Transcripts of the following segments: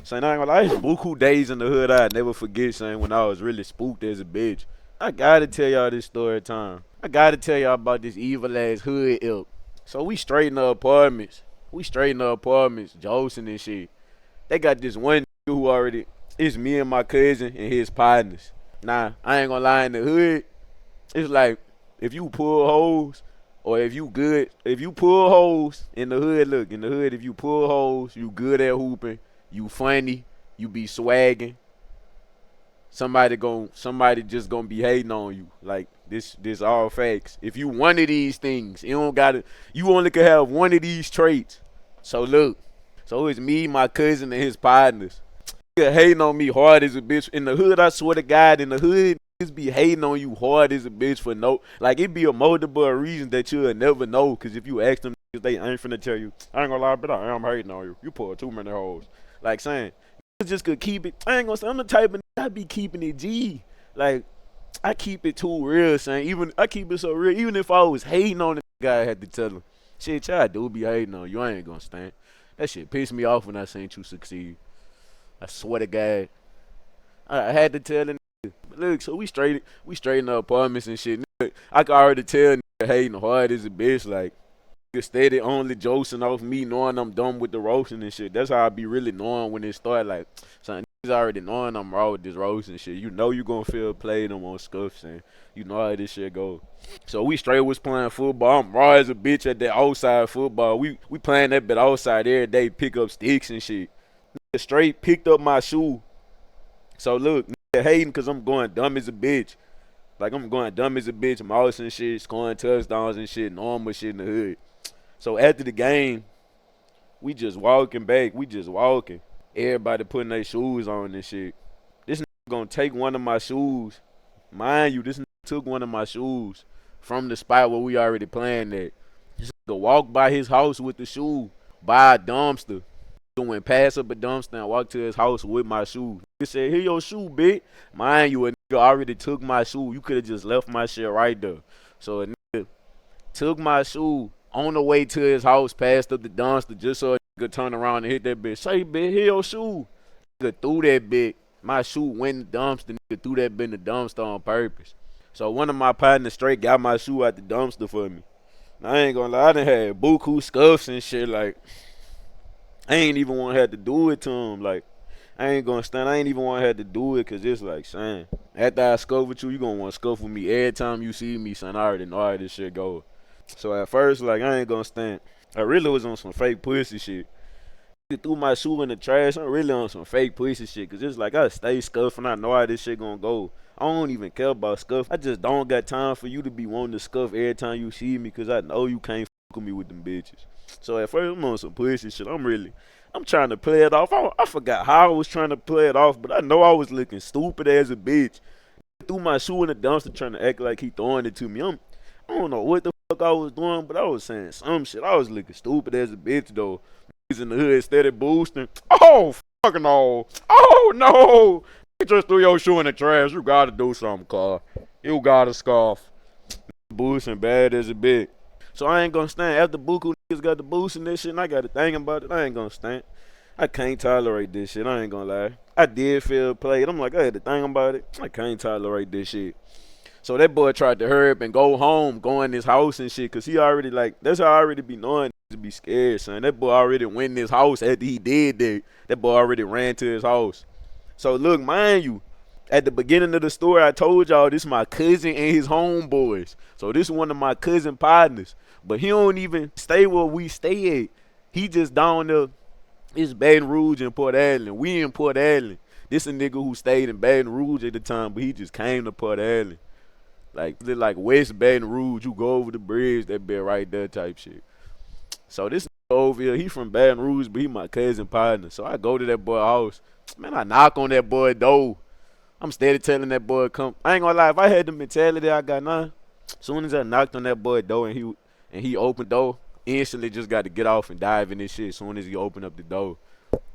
Saying I ain't gonna lie, it's buku days in the hood I never forget, saying when I was really spooked as a bitch. I gotta tell y'all this story time. I gotta tell y'all about this evil ass hood ilk. So we straight in the apartments. Josing and shit. They got this one nigga who already, it's me and my cousin and his partners. Nah, I ain't gonna lie, in the hood, it's like if you pull hoes or if you pull hoes in the hood, look, in the hood, if you pull hoes, you good at hooping, you funny, you be swagging. Somebody just gonna be hating on you. Like this all facts. If you one of these things, you only can have one of these traits. So look, so it's me, my cousin, and his partners. Nigga hating on me hard as a bitch. In the hood, I swear to God, in the hood, niggas be hating on you hard as a bitch for no, like it be a multiple reason that you'll never know. Cause if you ask them, they ain't finna tell you. I ain't gonna lie, but I am hating on you. You pull too many hoes. Like saying, just could keep it. I ain't gonna say I'm the type of nigga I be keeping it G. Like I keep it too real, son. Even I keep it so real. Even if I was hating on the guy, I had to tell him, shit, y'all do be hating on you. I ain't gonna stand. That shit pissed me off when I seen you succeed. I swear to God, I had to tell the nigga. But look, so we straight in the apartments and shit. Nigga, I can already tell nigga hating hard as a bitch. Like nigga steady only joking off me, knowing I'm done with the roasting and shit. That's how I be really knowing when it start. Like, son, niggas already knowing I'm raw with this roasting shit. You know you gonna feel played them on scuffs and you know how this shit go. So we straight was playing football. I'm raw as a bitch at that outside football. We playing that bit outside every day, pick up sticks and shit. Nigga straight picked up my shoe. So look, nigga hating cause I'm going dumb as a bitch. Like I'm going dumb as a bitch, mouse and shit, scoring touchdowns and shit, normal shit in the hood. So after the game, we just walking back. Everybody putting their shoes on and shit. This nigga gonna take one of my shoes. Mind you, this nigga took one of my shoes from the spot where we already playing at. This nigga walked by his house with the shoe, by a dumpster. Went past up a dumpster and walked to his house with my shoe. He said, here your shoe, bitch. Mind you, a nigga already took my shoe. You could have just left my shit right there. So a nigga took my shoe on the way to his house, passed up the dumpster just so a nigga turn around and hit that bitch. Say, bitch, here your shoe. Nigga threw that bitch. My shoe went in the dumpster. Nigga threw that bitch in the dumpster on purpose. So one of my partners straight got my shoe out the dumpster for me. Now, I ain't gonna lie, I done had buku scuffs and shit. Like, I ain't even want to have to do it to him. Like, I ain't gonna stand. I ain't even want to have to do it because it's like, son, after I scuff with you gonna want to scuff with me every time you see me, son. I already know how this shit go. So at first, like, I ain't gonna stand. I really was on some fake pussy shit. He threw my shoe in the trash. I'm really on some fake pussy shit. Cause it's like I stay scuffing. I know how this shit gonna go. I don't even care about scuff. I just don't got time for you to be wanting to scuff every time you see me. Cause I know you can't fuck with me with them bitches. So at first I'm on some pussy shit. I'm trying to play it off. I forgot how I was trying to play it off. But I know I was looking stupid as a bitch. He threw my shoe in the dumpster trying to act like he throwing it to me. I don't know what the fuck I was doing, but I was saying some shit. I was looking stupid as a bitch though. Niggas in the hood steady boosting. Oh fuck no! Oh no! You just threw your shoe in the trash. You gotta do something, Carl. You gotta scoff. Boosting bad as a bitch. So I ain't gonna stand. After buku niggas got the boost and this shit, and I got to think about it. I ain't gonna stand. I can't tolerate this shit. I ain't gonna lie. I did feel played. I'm like, I had to think about it. I can't tolerate this shit. So that boy tried to hurry up and go home, go in his house and shit, cause he already like, that's how I already be knowing to be scared, son. That boy already went in his house after he did that. That boy already ran to his house. So look, mind you, at the beginning of the story, I told y'all this is my cousin and his homeboys. So this is one of my cousin partners. But he don't even stay where we stay at. He just down there. It's Baton Rouge and Port Allen. We in Port Allen. This a nigga who stayed in Baton Rouge at the time, but he just came to Port Allen. Like West Baton Rouge, you go over the bridge, that bit right there type shit. So this nigga over here, he from Baton Rouge, but he my cousin partner. So I go to that boy house. Man, I knock on that boy door. I'm steady telling that boy come. I ain't gonna lie, if I had the mentality I got now, as soon as I knocked on that boy door and he opened door, instantly just got to get off and dive in this shit as soon as he opened up the door.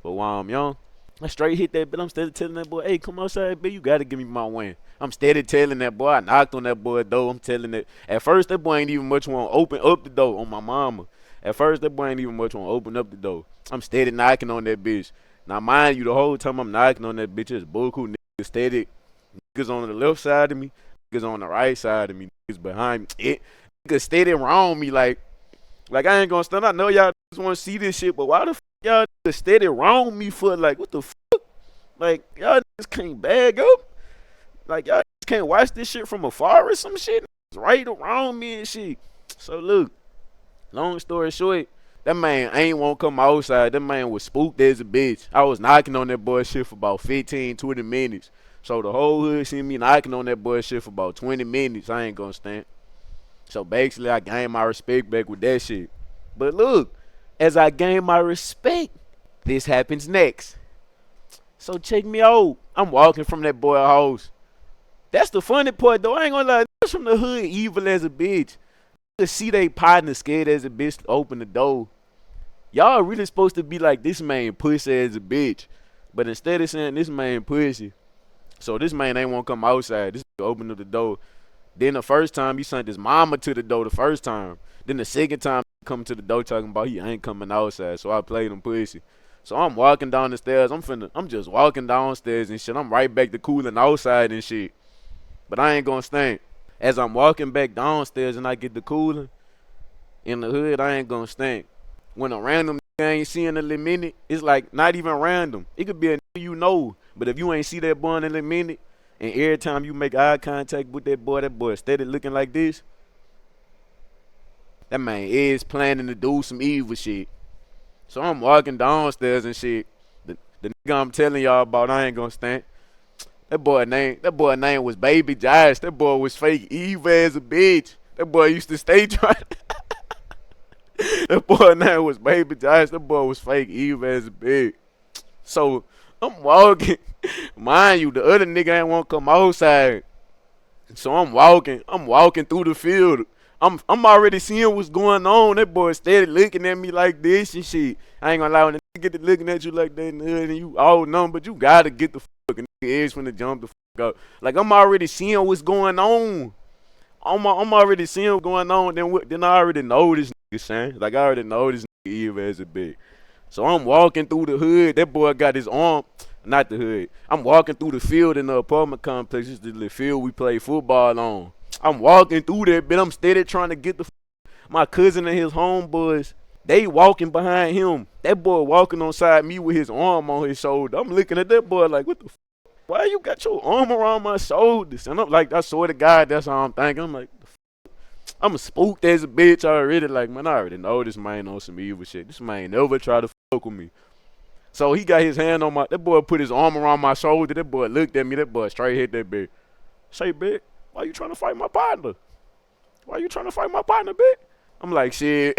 But while I'm young, I straight hit that bitch. I'm steady telling that boy, hey, come outside, bitch. You got to give me my win. I'm steady telling that boy. I knocked on that boy door. I'm telling that. At first, that boy ain't even much want to open up the door on my mama. At first, that boy ain't even much want to open up the door. I'm steady knocking on that bitch. Now, mind you, the whole time I'm knocking on that bitch, it's buku niggas steady. Niggas on the left side of me, niggas on the right side of me, niggas behind me. Niggas steady around me like I ain't gonna stand. I know y'all just want to see this shit, but why the fuck y'all niggas steady around me for like what the fuck? Like y'all niggas can't bag up. Like y'all niggas can't watch this shit from afar or some shit. It's right around me and shit. So look, long story short, that man ain't won't come outside. That man was spooked as a bitch. I was knocking on that boy shit for about 15, 20 minutes. So the whole hood seen me knocking on that boy shit for about 20 minutes. I ain't gonna stand. So basically, I gained my respect back with that shit. But look, as I gain my respect, this happens next. So check me out. I'm walking from that boy house. That's the funny part, though. I ain't gonna lie. Niggas from the hood evil as a bitch. To see they partner scared as a bitch to open the door. Y'all really supposed to be like, this man pussy as a bitch. But instead of saying this man pussy, so this man ain't want to come outside. This nigga opened up the door. Then the first time he sent his mama to the door the first time. Then the second time he come to the door talking about he ain't coming outside. So I played him pussy. So I'm walking down the stairs. I'm just walking downstairs and shit. I'm right back to cooling outside and shit. But I ain't gonna stand. As I'm walking back downstairs and I get the cooling in the hood, I ain't gonna stand. When a random nigga ain't seeing a little minute, it's like not even random. It could be a nigga you know. But if you ain't see that boy in a little minute, and every time you make eye contact with that boy steady looking like this, that man is planning to do some evil shit. So I'm walking downstairs and shit. The nigga I'm telling y'all about, I ain't gonna stand. That boy name was Baby Josh. That boy was fake evil as a bitch. That boy used to stay trying. That boy name was Baby Josh. That boy was fake evil as a bitch. So I'm walking. Mind you, the other nigga ain't want to come outside. So I'm walking through the field. I'm already seeing what's going on. That boy steady looking at me like this and shit. I ain't gonna lie, when the nigga get to looking at you like that in the hood and you all numb, but you gotta get the fucking nigga edge finna jump the fuck up. Like I'm already seeing what's going on. I'm already seeing what's going on. Then I already know this nigga, son. Like I already know this nigga evil as a bitch. So I'm walking through the hood. That boy got his arm, not the hood. I'm walking through the field in the apartment complex. It's the field we play football on. I'm walking through there, but I'm steady trying to get my cousin and his homeboys. They walking behind him. That boy walking on side me with his arm on his shoulder. I'm looking at that boy like, what the why you got your arm around my shoulders? And I'm like, I swear to God, that's how I'm thinking. I'm like, I'm spooked as a bitch already. Like, man, I already know this man on some evil shit. This man never tried to fuck with me. So he got his hand on that boy put his arm around my shoulder. That boy looked at me. That boy straight hit that bitch. Say, bitch, why you trying to fight my partner? Why you trying to fight my partner, bitch? I'm like, shit.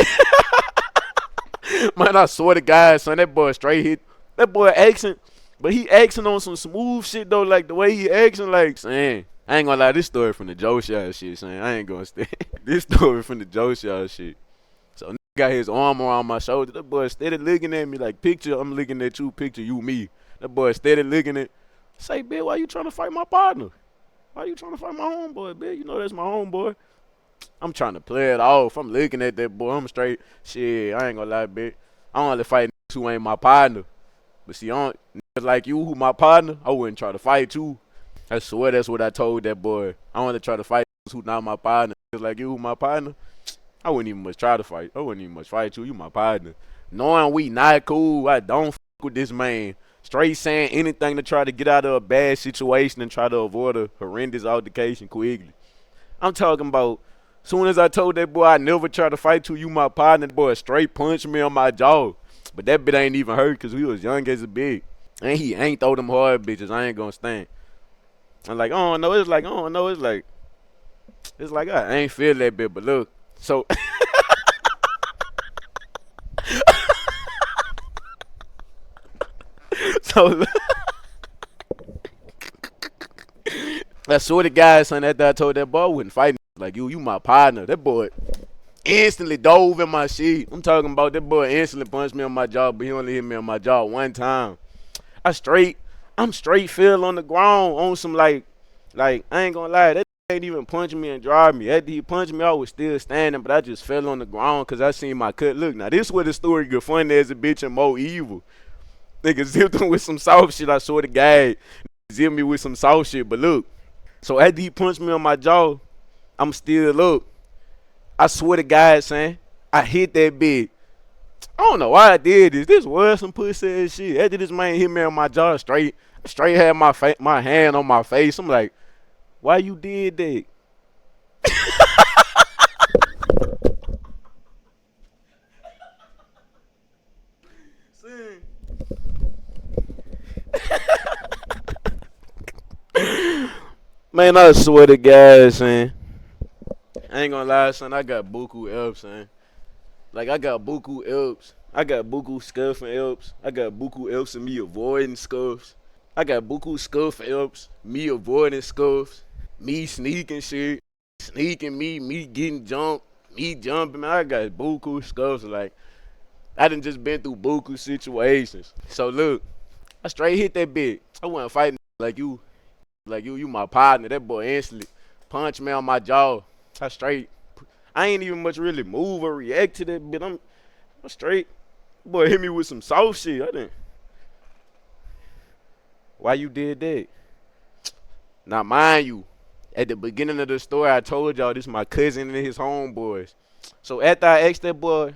Man, I swear to God, son, that boy straight hit. That boy accent, but he accent on some smooth shit, though. Like, the way he accent, like, son, I ain't gonna lie, this story from the Joe Shot shit, son. I ain't gonna stay. This story from the Joe Shot shit. So, nigga got his arm around my shoulder. That boy steady looking at me like, picture, I'm looking at you, picture you, me. That boy steady looking at, say, bitch, why you trying to fight my partner? Why you trying to fight my homeboy, bitch? You know that's my homeboy. I'm trying to play it off. I'm looking at that boy. I'm straight. Shit, I ain't gonna lie, bitch. I only fight niggas who ain't my partner. But see, niggas like you who my partner, I wouldn't try to fight you. I swear that's what I told that boy. I only try to fight niggas who not my partner. Niggas like you who my partner, I wouldn't even much try to fight. I wouldn't even much fight you. You my partner. Knowing we not cool, I don't fuck with this man. Straight saying anything to try to get out of a bad situation and try to avoid a horrendous altercation quickly. I'm talking about, soon as I told that boy I never try to fight you my partner, that boy straight punched me on my jaw. But that bit ain't even hurt because we was young as a bitch. And he ain't throw them hard bitches. I ain't gonna stand. I'm like, oh no, it's like, oh no, it's like I ain't feel that bit, but look. So so I swear to God, son, after I told that boy I wouldn't fight. Like, you my partner. That boy instantly dove in my shit. I'm talking about that boy instantly punched me on my jaw, but he only hit me on my jaw one time. I'm straight fell on the ground on some like I ain't gonna lie, that ain't even punching me and drive me. After he punched me, I was still standing, but I just fell on the ground because I seen my cut. Look, now this where the story get funny as a bitch and more evil. Nigga zipped him with some soft shit. I swear to God, zipped me with some soft shit. But look, so after he punched me on my jaw, I'm still up. I swear to God, son, I hit that bitch. I don't know why I did this. This was some pussy ass shit. After this man hit me on my jaw straight had my hand on my face. I'm like, why you did that? Man, I swear to God, son. I ain't gonna lie, son. I got buku L's, son. Like, I got buku L's. I got buku scuff and L's. I got buku L's and me avoiding scuffs. I got buku scuff L's, me avoiding scuffs. Me sneaking shit. Sneaking me getting jumped. Me jumping. Man, I got buku scuffs. Like, I done just been through buku situations. So, look. I straight hit that bitch. I wasn't fighting like you. Like you my partner. That boy instantly punched me on my jaw. I ain't even much really move or react to that bitch. I'm straight. Boy hit me with some soft shit. I didn't. Why you did that? Now mind you, at the beginning of the story I told y'all this my cousin and his homeboys. So after I asked that boy,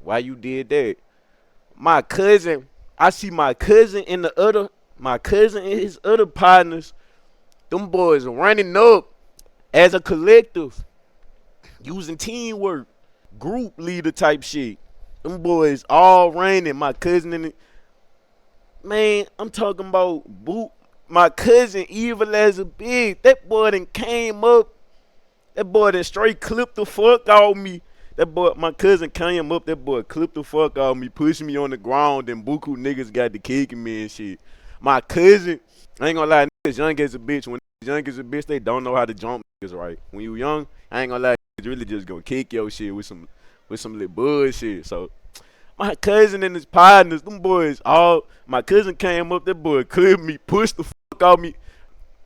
why you did that? I see my cousin and his other partners, them boys running up as a collective, using teamwork, group leader type shit. Them boys all running. My cousin and man, I'm talking about my cousin evil as a bitch. That boy done came up. That boy done straight clipped the fuck out me. That boy, my cousin came up. That boy clipped the fuck out me, pushed me on the ground, and buku niggas got to kicking me and shit. My cousin, I ain't gonna lie, niggas young as a bitch. When niggas young as a bitch, they don't know how to jump niggas right. When you young, I ain't gonna lie, niggas really just gonna kick your shit with some little bullshit. So my cousin and his partners, them boys, my cousin came up. That boy clipped me, pushed the fuck out me.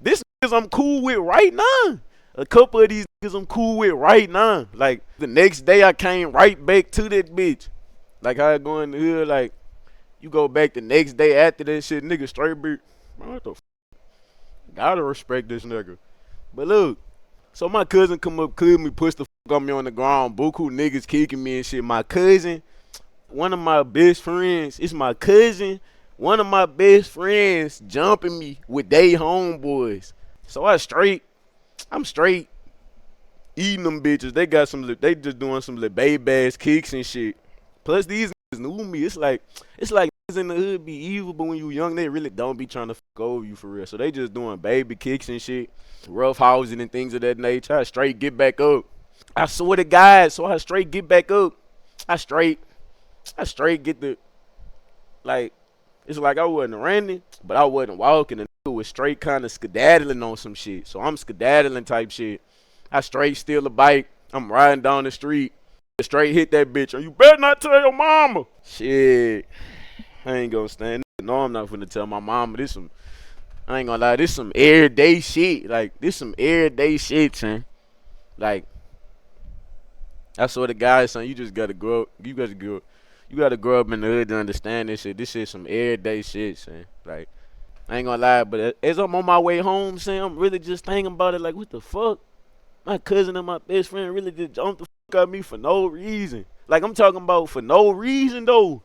This niggas I'm cool with right now. A couple of these niggas I'm cool with right now. Like, the next day I came right back to that bitch. Like, how I go in the hood, like, you go back the next day after that shit, nigga straight bitch. Man, what the f? Gotta respect this nigga. But look, so my cousin come up, clip me, push the fuck on me on the ground. Buku niggas kicking me and shit. My cousin, one of my best friends, it's my cousin, one of my best friends jumping me with they homeboys. So I'm straight eating them bitches. They just doing some little baby ass kicks and shit. Plus these niggas knew me. It's like niggas in the hood be evil, but when you young, they really don't be trying to fuck over you for real. So they just doing baby kicks and shit, rough housing and things of that nature. I straight get back up. I swear to God, so I straight get back up. I straight get the, like, it's like I wasn't running, but I wasn't walking. And it was straight kind of skedaddling on some shit. So I'm skedaddling type shit. I straight steal a bike. I'm riding down the street. Straight hit that bitch. And you better not tell your mama. Shit. I ain't gonna stand. No, I'm not finna tell my mama. I ain't gonna lie, this some everyday shit. Like, this some everyday shit, son. Like, I swear to God, son, you just gotta grow up. You gotta grow up in the hood to understand this shit. This shit some everyday shit, son. Like, I ain't gonna lie, but as I'm on my way home, son, I'm really just thinking about it. Like, what the fuck? My cousin and my best friend really just jumped the fuck out me for no reason. Like, I'm talking about for no reason, though.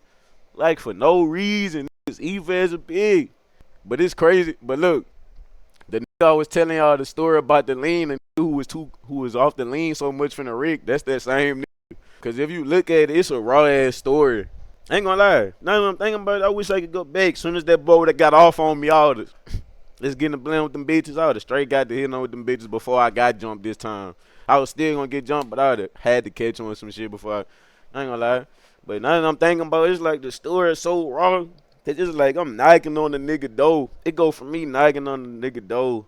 Like, for no reason. It's evil as a pig. But it's crazy. But look, the nigga I was telling y'all the story about the lean and who was off the lean so much from the Rick, that's that same nigga. Because if you look at it, it's a raw ass story. I ain't gonna lie. Now that I'm thinking about it, I wish I could go back. As soon as that boy that got off on me, let's get in the blend with them bitches. I would've straight got to hit on with them bitches before I got jumped this time. I was still gonna get jumped, but I would've had to catch on some shit before I ain't gonna lie. But now that I'm thinking about it, it's like the story is so raw that it's like I'm knocking on the nigga door. It go from me knocking on the nigga door.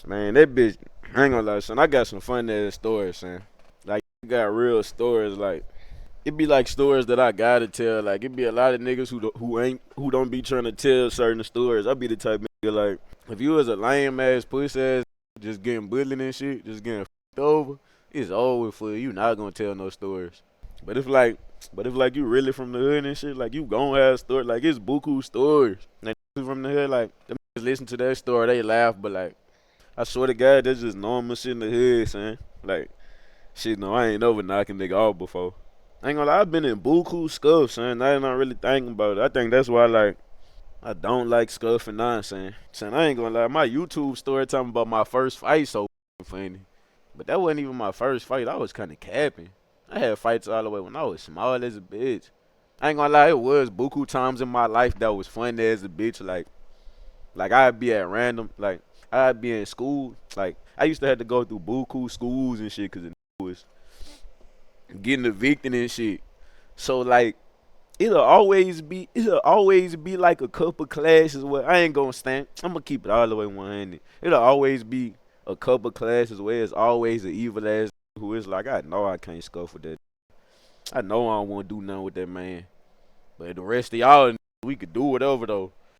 Man, that bitch, I ain't gonna lie, son. I got some fun ass stories, son. Like, I got real stories. Like, it be like stories that I gotta tell. Like, it be a lot of niggas who don't be trying to tell certain stories. I be the type of nigga, like, if you was a lame ass pussy ass just getting bullied and shit, just getting f***ed over, it's over for you. You not gonna tell no stories. But it's like, But if like you really from the hood and shit, like you gon' have stories. Like it's buku stories. Like from the hood, like them niggas listen to that story, they laugh. But like I swear to God, that's just normal shit in the hood, son. Like shit, no, I ain't never knocking nigga off before. I ain't gonna lie, I've been in buku scuffs, son. I ain't not really thinking about it. I think that's why like I don't like scuffing nonsense. Son, I ain't gonna lie, my YouTube story talking about my first fight so funny. But that wasn't even my first fight. I was kinda capping. I had fights all the way when I was small as a bitch. I ain't gonna lie, it was buku times in my life that was fun as a bitch. Like I'd be at random, like I'd be in school. Like I used to have to go through buku schools and shit because it was getting evicted and shit. So like it'll always be like a couple classes where I ain't gonna stand. I'm gonna keep it all the way 100. It'll always be a couple classes where it's always an evil ass who is like, I know I can't scuff with that. I know I don't want to do nothing with that man. But the rest of y'all, we could do whatever though.